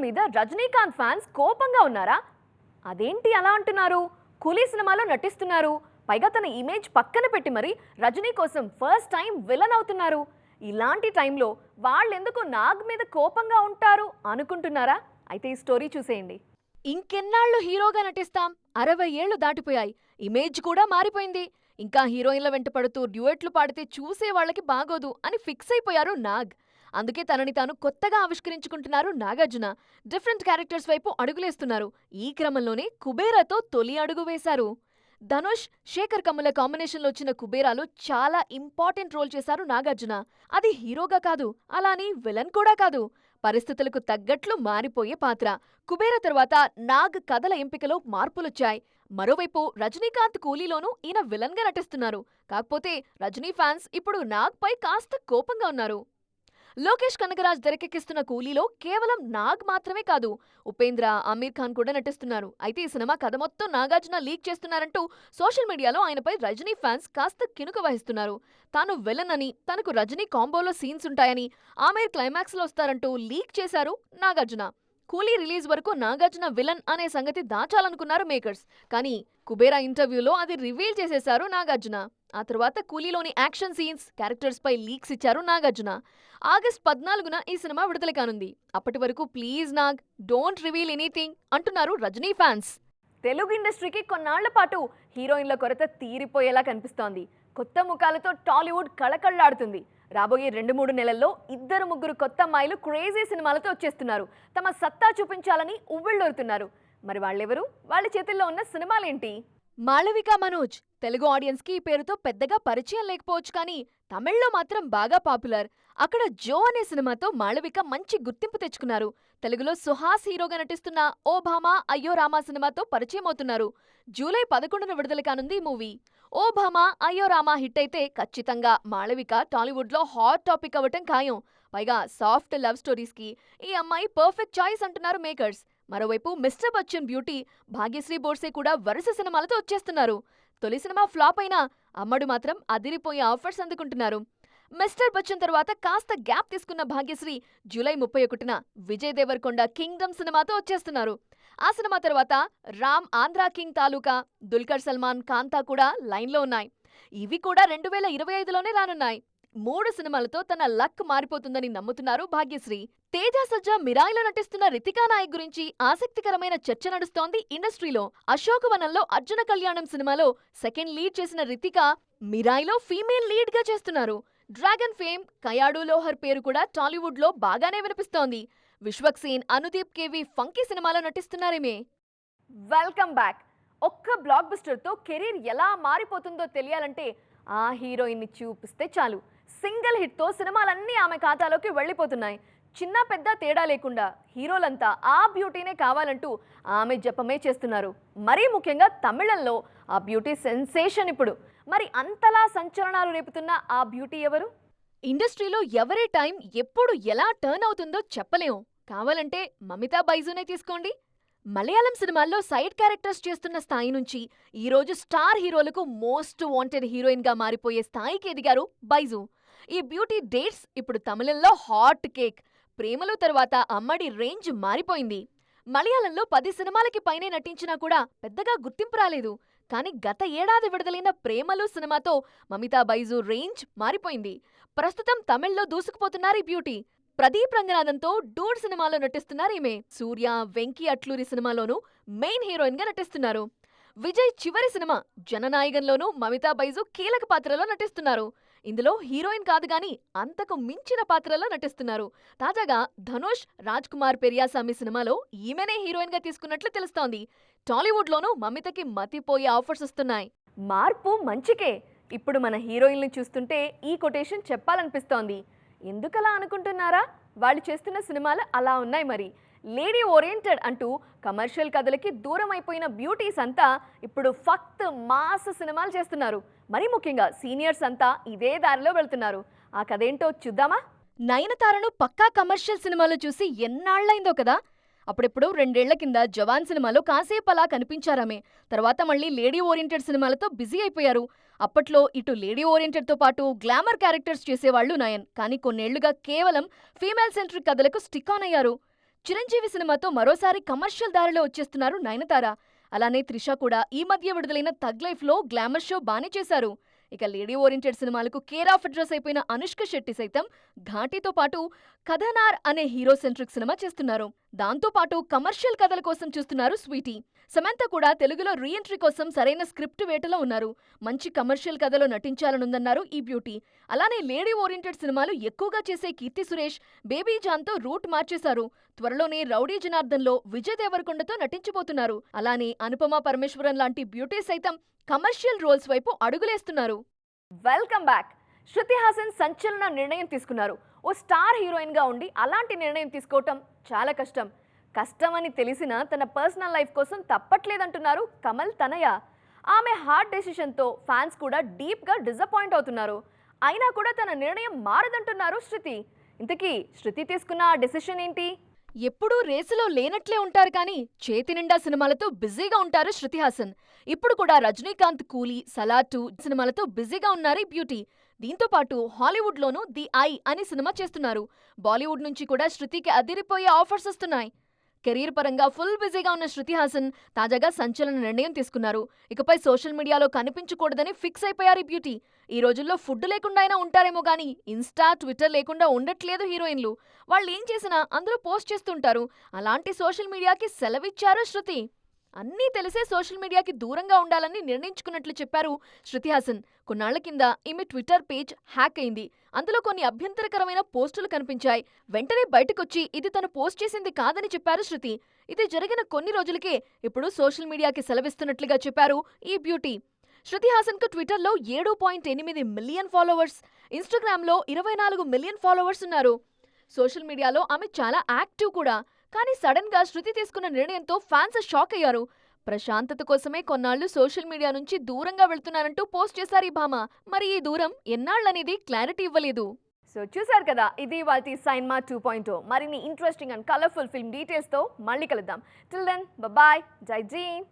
మీద రజనీకాంత్ ఫ్యాన్స్ కోపంగా ఉన్నారా? అదేంటి అలా అంటున్నారు? కూలీ సినిమాలో నటిస్తున్నారు, పైగా తన ఇమేజ్ పక్కన పెట్టి మరి రజనీ కోసం ఫస్ట్ టైం విలన్ అవుతున్నారు. ఇలాంటి టైంలో వాళ్ళెందుకు నాగ్ మీద కోపంగా ఉంటారు అనుకుంటున్నారా? అయితే ఈ స్టోరీ చూసేయండి. ఇంకెన్నాళ్ళు హీరోగా నటిస్తాం? 60 ఏళ్లు దాటిపోయాయి, ఇమేజ్ కూడా మారిపోయింది. ఇంకా హీరోయిన్ల వెంట పడుతూ డ్యూయెట్లు పాడితే చూసే వాళ్ళకి బాగోదు అని ఫిక్స్ అయిపోయారు నాగ్. అందుకే తనని తాను కొత్తగా ఆవిష్కరించుకుంటున్నారు నాగార్జున. డిఫరెంట్ క్యారెక్టర్స్ వైపు అడుగులేస్తున్నారు. ఈ క్రమంలోనే కుబేరాతో తొలి అడుగు వేశారు. ధనుష్, శేఖర్ కమ్ముల కాంబినేషన్లో వచ్చిన కుబేరాలో చాలా ఇంపార్టెంట్ రోల్ చేశారు నాగార్జున. అది హీరోగా కాదు, అలాని విలన్ కూడా కాదు, పరిస్థితులకు తగ్గట్లు మారిపోయే పాత్ర. కుబేర తర్వాత నాగ్ కథల ఎంపికలో మార్పులొచ్చాయి. మరోవైపు రజనీకాంత్ కూలీలోనూ ఈయన విలన్ గా నటిస్తున్నారు. కాకపోతే రజనీ ఫ్యాన్స్ ఇప్పుడు నాగ్ పై కాస్త కోపంగా ఉన్నారు. లోకేష్ కనగరాజ్ తెరకెక్కిస్తున్న కూలీలో కేవలం నాగ్ మాత్రమే కాదు, ఉపేంద్ర, అమీర్ ఖాన్ కూడా నటిస్తున్నారు. అయితే ఈ సినిమా కథ మొత్తం నాగార్జున లీక్ చేస్తున్నారంటూ సోషల్ మీడియాలో ఆయనపై రజనీ ఫ్యాన్స్ కాస్త కినుక వహిస్తున్నారు. తాను విలన్ అని, తనకు రజనీ కాంబోలో సీన్స్ ఉంటాయని, ఆమీర్ క్లైమాక్స్ లో వస్తారంటూ లీక్ చేశారు నాగార్జున. కూలీ రిలీజ్ వరకు నాగార్జున విలన్ అనే సంగతి దాచాలనుకున్నారు మేకర్స్. కానీ కుబేరా ఇంటర్వ్యూలో అది రివీల్ చేసేశారు నాగార్జున. ఆ తర్వాత కూలీలోని యాక్షన్ సీన్స్, క్యారెక్టర్స్ పై లీక్స్ ఇచ్చారు నాగార్జున. ఆగస్ట్ 14న ఈ సినిమా విడుదల కానుంది. అప్పటి వరకు please Nag, don't reveal anything అంటున్నారు రజనీ ఫ్యాన్స్. తెలుగు ఇండస్ట్రీకి కొన్నాళ్ల పాటు హీరోయిన్ల కొరత తీరిపోయేలా కనిపిస్తోంది. కొత్త ముఖాలతో టాలీవుడ్ కళకళ్లాడుతుంది. రాబోయే 2-3 నెలల్లో 2-3 కొత్త అమ్మాయిలు క్రేజీ సినిమాలతో వచ్చేస్తున్నారు. తమ సత్తా చూపించాలని ఉవ్విళ్ళూరుతున్నారు. మరి వాళ్ళెవరు? వాళ్ళ చేతుల్లో ఉన్న సినిమాలేంటి? మాళవిక మనోజ్. తెలుగు ఆడియన్స్ కి ఈ పేరుతో పెద్దగా పరిచయం లేకపోవచ్చు, కానీ తమిళ్లో మాత్రం బాగా పాపులర్. అక్కడ జో అనే సినిమాతో మాళవిక మంచి గుర్తింపు తెచ్చుకున్నారు. తెలుగులో సుహాస్ హీరోగా నటిస్తున్న ఓ భామా అయ్యో రామా సినిమాతో పరిచయం అవుతున్నారు. జూలై 11న విడుదల కానుంది ఈ మూవీ. ఓ భామా అయ్యో రామా హిట్ అయితే ఖచ్చితంగా మాళవిక టాలీవుడ్ లో హాట్ టాపిక్ అవ్వటం ఖాయం. పైగా సాఫ్ట్ లవ్ స్టోరీస్ కి ఈ అమ్మాయి పర్ఫెక్ట్ చాయిస్ అంటున్నారు మేకర్స్. మరోవైపు మిస్టర్ బచ్చన్ బ్యూటీ భాగ్యశ్రీ బోర్సే కూడా వరుస సినిమాలతో వచ్చేస్తున్నారు. తొలి సినిమా ఫ్లాప్ అయినా అమ్మడు మాత్రం అదిరిపోయే ఆఫర్స్ అందుకుంటున్నారు. మిస్టర్ బచ్చన్ తర్వాత కాస్త గ్యాప్ తీసుకున్న భాగ్యశ్రీ జూలై 31న విజయ్ దేవరకొండ కింగ్డమ్ సినిమాతో వచ్చేస్తున్నారు. ఆ సినిమా తర్వాత రామ్, ఆంధ్రా కింగ్ తాలూకా, దుల్కర్ సల్మాన్, కాంతా కూడా లైన్లో ఉన్నాయి. ఇవి కూడా 2025లోనే రానున్నాయి. 3 సినిమాలతో తన లక్ మారిపోతుందని నమ్ముతున్నారు భాగ్యశ్రీ. తేజ సజ్జా మిరాయిలో నటిస్తున్న రితికా నాయక్ గురించి ఆసక్తికరమైన చర్చ నడుస్తోంది ఇండస్ట్రీలో. అశోకవనంలో అర్జున కళ్యాణం సినిమాలో సెకండ్ లీడ్ చేసిన రితికా మిరాయిలో ఫీమేల్ లీడ్ గా చేస్తున్నారు. డ్రాగన్ ఫేమ్ కయాడు లోహర్ పేరు కూడా టాలీవుడ్ లో బాగానే వినిపిస్తోంది. విశ్వక్ సేన్, అనుదీప్ కేవి ఫంకీ సినిమాలో నటిస్తున్నారేమే. Welcome back. ఒక్క బ్లాక్ బస్టర్ తో కెరీర్ ఎలా మారిపోతుందో తెలియాలంటే ఆ హీరోయిన్ ని చూపిస్తే చాలు. సింగిల్ హిట్ తో సినిమాలన్నీ ఆమె ఖాతాలోకి వెళ్లిపోతున్నాయి. చిన్న పెద్ద తేడా లేకుండా హీరోలంతా ఆ బ్యూటీనే కావాలంటూ ఆమె జపమే చేస్తున్నారు. మరీ ముఖ్యంగా తమిళంలో ఆ బ్యూటీ సెన్సేషన్ ఇప్పుడు. మరి అంతలా సంచలనాలు రేపుతున్న ఆ బ్యూటీ ఎవరు? ఇండస్ట్రీలో ఎవరి టైం ఎప్పుడు ఎలా టర్న్ అవుతుందో చెప్పలేం. కావాలంటే మమితా బైజునే తీసుకోండి. మలయాళం సినిమాల్లో సైడ్ క్యారెక్టర్స్ చేస్తున్న స్థాయి నుంచి ఈరోజు స్టార్ హీరోలకు మోస్ట్ వాంటెడ్ హీరోయిన్ గా మారిపోయే స్థాయికి ఎదిగారు బైజు. ఈ బ్యూటీ డేట్స్ ఇప్పుడు తమిళంలో హాట్ కేక్. ప్రేమలో తర్వాత అమ్మడి రేంజ్ మారిపోయింది. మలయాళంలో 10 సినిమాలకి పైనే నటించినా కూడా పెద్దగా గుర్తింపు రాలేదు. కానీ గత ఏడాది విడుదలైన ప్రేమలు సినిమాతో మమితా బైజు రేంజ్ మారిపోయింది. ప్రస్తుతం తమిళ్లో దూసుకుపోతున్నారు ఈ బ్యూటీ. ప్రదీప్ రంగనాథన్తో డూడ్ సినిమాలో నటిస్తున్నారు ఈమె. సూర్య, వెంకీ అట్లూరి సినిమాలోనూ మెయిన్ హీరోయిన్ గా నటిస్తున్నారు. విజయ్ చివరి సినిమా జననాయకంలోనూ మమితా బైజు కీలక పాత్రలో నటిస్తున్నారు. ఇందులో హీరోయిన్ కాదు గాని అంతకు మించిన పాత్రలో నటిస్తున్నారు. తాజాగా ధనుష్, రాజ్ కుమార్ పెరియాసామి సినిమాలో ఈమెనే హీరోయిన్ గా తీసుకున్నట్లు తెలుస్తోంది. టాలీవుడ్ లోనూ మమితకి మతిపోయే ఆఫర్స్ వస్తున్నాయి. మార్పు మంచికే. ఇప్పుడు మన హీరోయిన్లు చూస్తుంటే ఈ కొటేషన్ చెప్పాలనిపిస్తోంది. ఎందుకలా అనుకుంటున్నారా? వాళ్ళు చేస్తున్న సినిమాలు అలా ఉన్నాయి మరి. లేడీ ఓరియంటెడ్ అంటూ కమర్షియల్ కథలకి దూరం అయిపోయిన బ్యూటీస్ అంతా ఇప్పుడు ఫక్త్ మాస్ సినిమాలు చేస్తున్నారు. మరి ముఖ్యంగా సీనియర్స్ అంతా ఇదే దారిలో వెళ్తున్నారు. ఆ కథేంటో చూద్దామా? నయనతారను పక్కా కమర్షియల్ సినిమాలో చూసి ఎన్నాళ్లైందో కదా. అప్పుడెప్పుడు 2 ఏళ్ల కింద జవాన్ సినిమాలో కాసేపు అలా కనిపించారామే. తర్వాత మళ్ళీ లేడీ ఓరియంటెడ్ సినిమాలతో బిజీ అయిపోయారు. అప్పట్లో ఇటు లేడీ ఓరియంటెడ్తో పాటు గ్లామర్ క్యారెక్టర్స్ చేసేవాళ్లు నయన్. కానీ కొన్నేళ్లుగా కేవలం ఫీమేల్ సెంట్రిక్ కథలకు స్టిక్ ఆన్ అయ్యారు. చిరంజీవి సినిమాతో మరోసారి కమర్షియల్ దారిలో వచ్చేస్తున్నారు నయనతార. అలానే త్రిష కూడా ఈ మధ్య విడుదలైన థగ్ లైఫ్లో గ్లామర్ షో బానే చేశారు. ఇక లేడీ ఓరియంటెడ్ సినిమాలకు కేర్ ఆఫ్ అడ్రస్ అయిపోయిన అనుష్క శెట్టి సైతం ఘాటీతో పాటు కథనార్ అనే హీరో సెంట్రిక్ సినిమా చేస్తున్నారు. దాంతో పాటు కమర్షియల్ కథల కోసం చూస్తున్నారు స్వీటీ. సమంత కూడా తెలుగులో రీఎంట్రీ కోసం సరైన స్క్రిప్ట్ వేటలో ఉన్నారు. మంచి కమర్షియల్ కథలో నటించాలనుందన్నారు ఈ బ్యూటీ. అలానే లేడీ ఓరియంటెడ్ సినిమాలు ఎక్కువగా చేసే కీర్తి సురేష్ బేబీ జాన్తో రూట్ మార్చేశారు. త్వరలోనే రౌడీ జనార్దన్లో విజయ్ దేవరకొండతో నటించబోతున్నారు. అలానే అనుపమ పరమేశ్వరన్ లాంటి బ్యూటీ సైతం కమర్షియల్ రోల్స్ వైపు అడుగులేస్తున్నారు. Welcome back. శృతి హాసన్ సంచలన నిర్ణయం తీసుకున్నారు. ఓ స్టార్ హీరోయిన్ గా ఉండి అలాంటి నిర్ణయం తీసుకోవటం చాలా కష్టమని తెలిసినా తన పర్సనల్ లైఫ్ కోసం తప్పట్లేదంటున్నారు కమల్ తనయ. ఆమె హార్డ్ డెసిషన్తో ఫ్యాన్స్ కూడా డీప్గా డిసప్పాయింట్ అవుతున్నారు. అయినా కూడా తన నిర్ణయం మారదంటున్నారు శృతి. ఇంతకీ శృతి తీసుకున్న ఆ డెసిషన్ ఏంటి? ఎప్పుడూ రేసులో లేనట్లే ఉంటారు కానీ చేతి నిండా సినిమాలతో బిజీగా ఉంటారు శృతి హాసన్. ఇప్పుడు కూడా రజనీకాంత్ కూలీ, సలార్ 2 సినిమాలతో బిజీగా ఉన్నారు ఈ బ్యూటీ. దీంతో పాటు హాలీవుడ్లోనూ ది ఐ అనే సినిమా చేస్తున్నారు. బాలీవుడ్ నుంచి కూడా శృతికి అదిరిపోయే ఆఫర్స్ వస్తున్నాయి. కెరీర్ పరంగా ఫుల్ బిజీగా ఉన్న శృతి హాసన్ తాజాగా సంచలన నిర్ణయం తీసుకున్నారు. ఇకపై సోషల్ మీడియాలో కనిపించకూడదని ఫిక్స్ అయిపోయారు ఈ బ్యూటీ. ఈ రోజుల్లో ఫుడ్ లేకుండా అయినా ఉంటారేమో గానీ ఇన్స్టా, ట్విట్టర్ లేకుండా ఉండట్లేదు హీరోయిన్లు. వాళ్ళు ఏం చేసినా అందులో పోస్ట్ చేస్తుంటారు. అలాంటి సోషల్ మీడియాకి సెలవిచ్చారు శృతి. అన్నీ తెలిసే సోషల్ మీడియాకి దూరంగా ఉండాలని నిర్ణయించుకున్నట్లు చెప్పారు శృతి హాసన్. కొన్నాళ్ల కింద ఈమె ట్విట్టర్ పేజ్ హ్యాక్ అయింది. అందులో కొన్ని అభ్యంతరకరమైన పోస్టులు కనిపించాయి. వెంటనే బయటకొచ్చి ఇది తను పోస్ట్ చేసింది కాదని చెప్పారు శృతి. ఇది జరిగిన కొన్ని రోజులకే ఇప్పుడు సోషల్ మీడియాకి సెలవిస్తున్నట్లుగా చెప్పారు ఈ బ్యూటీ. శృతి హాసన్కు ట్విట్టర్లో 7.8 మిలియన్ ఫాలోవర్స్, ఇన్స్టాగ్రామ్లో 24 మిలియన్ ఫాలోవర్స్ ఉన్నారు. సోషల్ మీడియాలో ఆమె చాలా యాక్టివ్ కూడా. కానీ సడన్ గా శృతి తీసుకున్న నిర్ణయంతో ఫ్యాన్స్ షాక్ అయ్యారు. ప్రశాంతత కోసమే కొన్నాళ్లు సోషల్ మీడియా నుంచి దూరంగా వెళ్తున్నారంటూ పోస్ట్ చేశారు ఈ భామ. మరి ఈ దూరం ఎన్నాళ్ళనేది క్లారిటీ ఇవ్వలేదు. సో చూసారు కదా, ఇది వాటి సైన్మా 2.0. మరిన్ని interesting and colourful film details తో మళ్ళీ కలుద్దాం. టిల్ దెన్ బాయ్, జై జీన్.